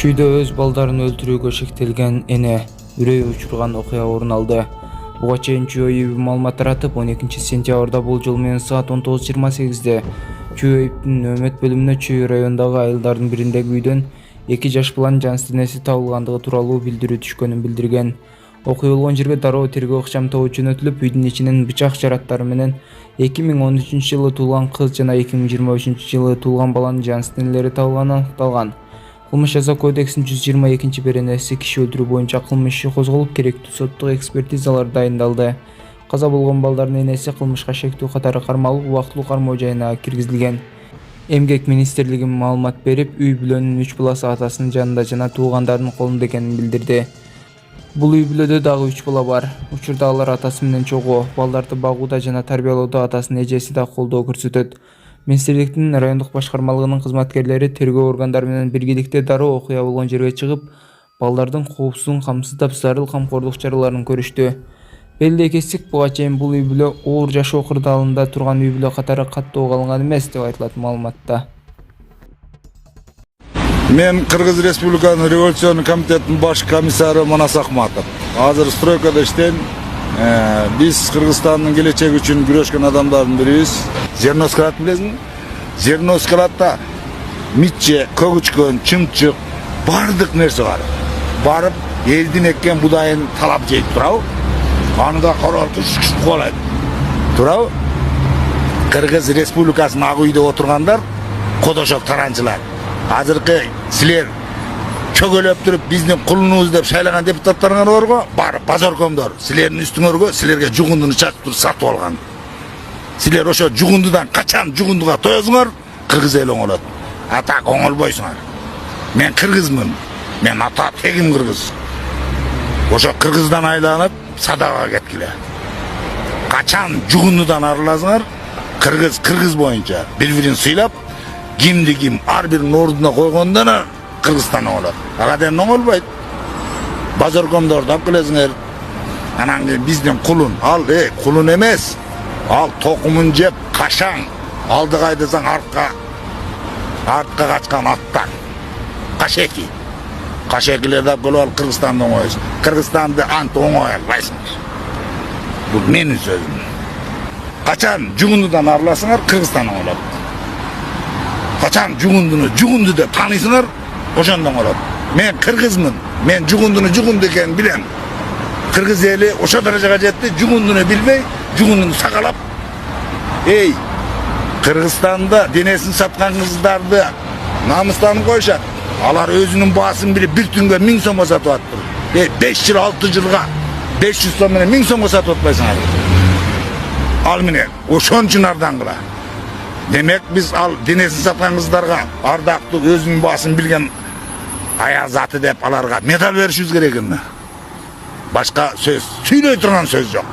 Чүйдө өз балдарын өлтүрүүгө шектелген эне үрөй учурган окуя орун алды. Буга чейин Чүй ОЮБ маалымат таратып, 12 сентябрда бул жол менен саат 19:28-де Чүй ОЮБтун нөөмөт бөлүмүнө Чүй районундагы айылдардын бириндеги үйдөн 2 жаш баланын жансыз денеси табылгандыгы тууралуу билдирүү түшкөнүн билдирген. Окуя болгон жерге дароо тергөө ыкчам тобу жөнөтүлүп, үйдүн ичинен бычак жараттары менен 2013-жылы туулган кыз жана 2023-жылы туулган баланын жансыз денелери табылганы аныкталган. Кылмыш жаза кодексинин 122-беренеси киши өлтүрүү боюнча кылмыш иши козголуп, керектүү соттук экспертизалар дайындалды. Каза болгон балдардын энеси кылмышка шектүү катары кармалып, убактылуу кармоо жайына киргизилген. Эмгек министрлиги маалымат берип, үй бүлөнүн 3 баласы атасынын жанында жана туугандардын колунда экенин билдирди. Бул үй бүлөдө дагы 3 бала бар. Учурда алар атасы менен чогуу, балдарды багууда жана тарбиялоодо атасынын эжеси да колдоо көрсөтөт. Министрликтин райондук башкармалыгынын кызматкерлери тергөө органдары менен биргеликте дароо окуя болгон жерге чыгып, балдардын коопсуздугун камсыздап зарыл камкордук чараларын көрүштү. Белгилей кетсек, буга чейин бул үй бүлө оор жашоо кырдаалында турган үй бүлө катары каттоо калынган эмес деп айтылат маалыматта. Мен Кыргыз Республиканын революционный комитетинин баш комиссары Манас Акматов. Азыр стройкада иштейм. Биз Кыргызстандын келечеги үчүн күрөшкөн адамдардын бирибиз. Зерносклад билесиңби? Зерноскладда митче, көгүчкөн, чымчык бардык нерсе бар. Барып, элдин эккен будайын талап жейт турабы? Аны да карап куалайт. Турабы? Кыргыз Республикасынын ак үйдө отургандар кодошок таранчылар. Азыркы силер чөгөлөп туруп биздин кулунубуз деп шайлаган депутаттарыңар барго, барып базаркомдор силердин үстүңөргө силерге жугундуну чачып туруп сатып алган. Силер ошо жугундудан качан жугундуга тоёсуңар, кыргыз эл оңолот. Атак оңолбойсуңар. Мен кыргызмын. Мен ата тегим кыргыз. Ошо кыргыздан айланып садага кеткиле. Качан жугундудан арыласыңар, кыргыз боюнча бири-бирин сыйлап, кимди ким ар биринин ордуна койгондон Кыргызстан оңолот. Агаден оңолбойт. Базаркомдорду алып келесиңер. Анан биздин кулун, ал кулун эмес. Ал токумун жеп, кашаң. Алды кайдасаң артка качкан аттан. Кашеки. Кашекилерди алып келип ал Кыргызстанды оңойсуң. Кыргызстанды ант оңой албайсыңар. Бул менин сөзүм. Качан жугундудан арыласыңар, Кыргызстан оңолот. Качан жугунду деп таанысыңар, ошондон болот. Мен кыргызмын. Мен жугундуну жугунду экенин билем. Кыргыз эли ошо даражага жетти, жугундуну билбей, жугундуну сагалап. Кыргызстанда денесин саткан кыздарды намыстанып коюшат. Алар өзүнүн баасын билип, бир түнгө 1000 сомго сатып атты. 5 жыл 6 жылга 500 сом менен 1000 сомго сатып атпайсыңар. Ал менен ошон үчүн ардаңгыла. Демек биз ал денесин саткан кыздарга ардактуу өзүнүн баасын билген аяз аты деп аларга медаль беришибиз керек эми. Башка сөз, сүйлөй турган сөз жок.